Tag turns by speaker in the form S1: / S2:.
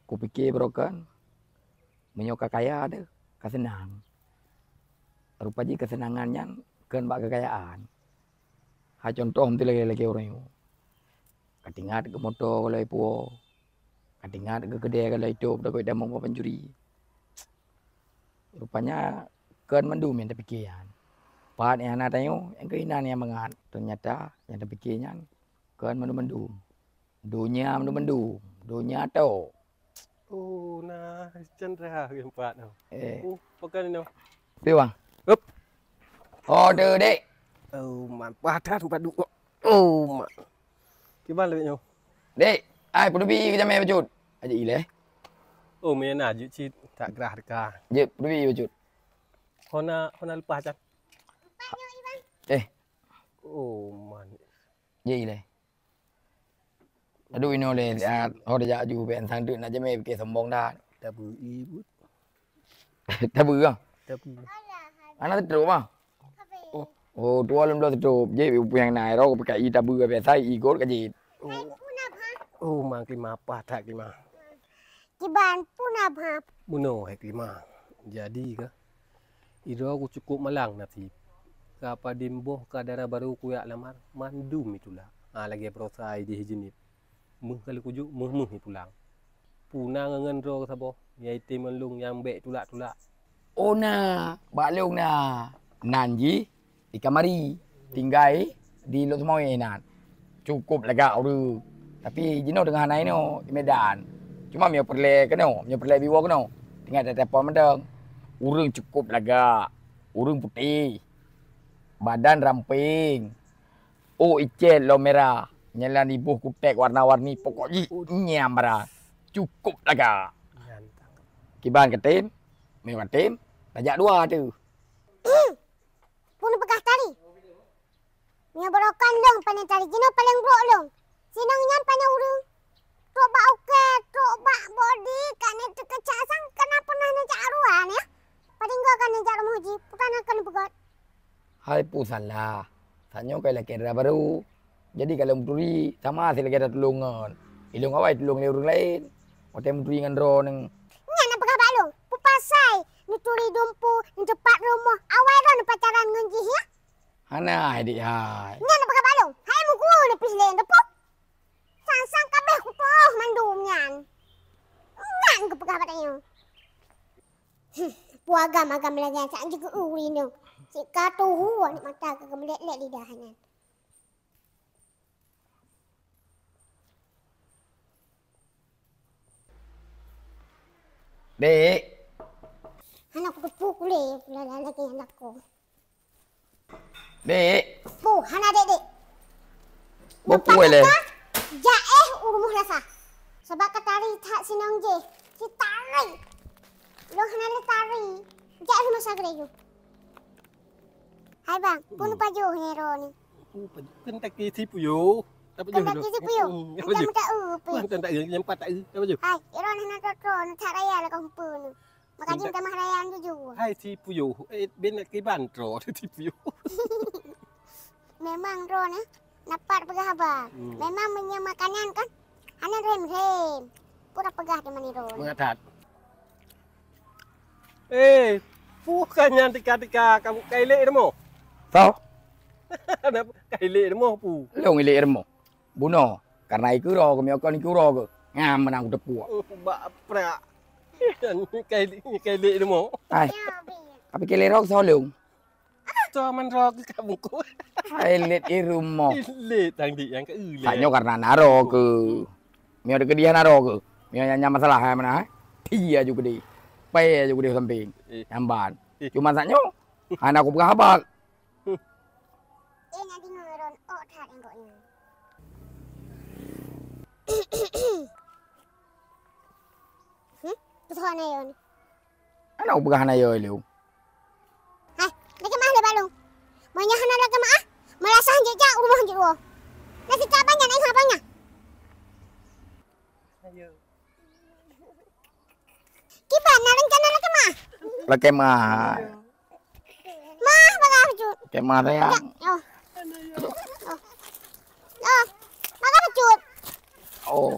S1: Kupikir broken. Menyoka kaya ada kesenang. Rupanya kesenangannya kan bak kekayaan. Ha contoh mesti lagi orang itu. Katingat ke motor kalau ipu. Katingat ke kedai kalau hidup dah kau dah mau pencuri. Rupanya kan mendum yang terpikiran. Part yang anak tahu yang keinan yang mengat. Ternyata yang terpikirnya kan mendum. Dunia mendum. Dunia tahu.
S2: Oh, nah, Chandra yang part tu. Oh, pakai ni.
S1: Dia bang.
S2: Up.
S1: Order dek.
S2: Oh, mampat tu padu. Oh, mak. Gimana lebihnya?
S1: Dek, ai pergi ke jamai bejut. Aje ile.
S2: Oh, main aja sih tak gerah dekah.
S1: Je pergi bejut.
S2: Hona lepas cat. Oh, man.
S1: Je ile. Aduh ini oleh oh dah jaju ben sang dik nak jamai ke sombong dah.
S2: Tabu ibu.
S1: Tabu bang.
S2: Tabu.
S1: Anak teruk bang. Oh, tua lem dah teruk. Je yang naik ro pakai tabu biasa ikut ke je.
S2: Oh, mang kelima apa tak kelima?
S3: Kiban pun apa?
S2: Muno kelima. Jadi ke? Iro aku cukup malang nanti. Kapa dimboh kadara baru kuyak lamar mandum itulah. Lagi prosai di hijinip. Muh kali kujuk muh pulang. Punang ngan ro sabo. Yai tim menlung yang bek tulak.
S1: Oh nah, balung nah. Nanji di kamari tinggal di Lok Semoy nan. Cukup lega uru. Tapi jino dengan hanai no di Medan. Cuma mio perle keno, mio perle biwa keno. Tinggal ada telefon mendeng. Urung cukup lega. Urung putih. Badan ramping. Oh icel lo merah. Nyalan ibuh kutek warna-warni pokoknya nyambara. Cukup lega. Kiban ketin, mio ketin, tajak dua tu.
S3: Pun pegah tali. Mio berokan long panen tali jino paling brok long. Sinong nyan panen urung. Tok bak oke, tok bak body kan itu kecasan kenapa nah nejak aruan ya? Paling gak kan nejak muji, bukan akan begot.
S1: Hai pu salah. Sanyo kayak kira baru. Jadi kalau mencuri sama hasil kita tulungan. Ilung awai tulung le orang lain. Waktu mencuri dengan drone neng.
S3: Nyan apa kabar long? Pupasai, nuturi dumpu, cepat rumah. Awai ron pacaran ngenji ya?
S1: Hana adik hai.
S3: Nyan apa kabar long? Hai muku lepis len depok. Sang kabeh ku toh mandum nyan. Nyan ke pegah patanya. Puagam lagi sak juga uri no. Cik katu huwa ni mata ke kemelek-lek lidahnya.
S1: Dek.
S3: Anak aku pukul pula lagi anakku.
S1: Dek.
S3: Bu, hana dek.
S1: Bopu le.
S3: Jaeh urumuh rasa. Sebab katari tak sinong je. Si tari. Lo hana le tari. Jak rumah sagre ju. Hai bang, pun pajuh ni ro ni.
S2: Kan tak kisi puyo. Tak
S3: Kan tak kisi puyo. Macam tak upi.
S2: Kan tak yang empat tak tak baju.
S3: Hai, ro ni nak ro nak tak raya lah kau pun. Makanya kita mah rayaan tu.
S2: Hai si puyo. Ben nak kiban ro si puyo.
S3: Memang ro ni. Napat pegah abang. Memang punya makanan kan. Hana rem. Pura pegah di mana ro.
S2: Mengatat. Bukannya tika kamu kailek demo.
S1: Sao?
S2: Kenapa kailek demo pu?
S1: Lo ngilek remo. Buno. Karena iku ro kami akan iku ro ke. Ngam menang depu.
S2: Bak prak. Kailek demo.
S1: Hai. Tapi kele ro sao lung.
S2: So man ro ke kamu ku.
S1: Hai let i rumah.
S2: Le tang di yang ke le.
S1: Sanyo karena naro ke. Mio de dia naro ke. Mio yang masalah hai mana hai. Iya juga di. Pe juga di samping. Amban. Cuma sanyo. Anak aku berhabak.
S3: Nanti ngeron otak enggaknya. Betul na yun.
S1: Anak aku berhana yo lu.
S3: Hai, lagi mah le balong. Manya hana lagi mah. Malasah jejak rumah jero. Nasi kabanya naik habanya.
S2: Ayo.
S3: Kiban na rencana lagi mah.
S1: Laki mah.
S3: Mah bagah cut.
S1: Kemah sayang.
S3: Oh. Oh. Bagah cut.
S1: Oh.